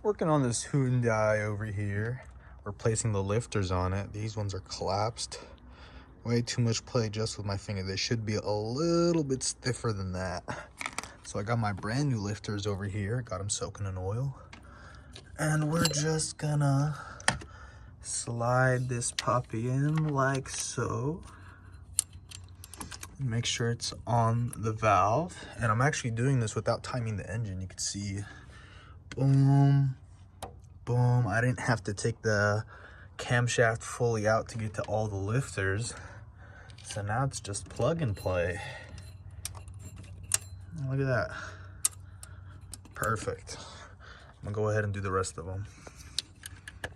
Working on this Hyundai over here, replacing the lifters on it. These ones are collapsed. Way too much play just with my finger. They should be a little bit stiffer than that. So I got my brand new lifters over here, got them soaking in oil. And we're just gonna slide this puppy in like so. Make sure it's on the valve. And I'm actually doing this without timing the engine. You can see, boom, boom. I didn't have to take the camshaft fully out to get to all the lifters. So now it's just plug and play. Look at that. Perfect. I'm gonna go ahead and do the rest of them.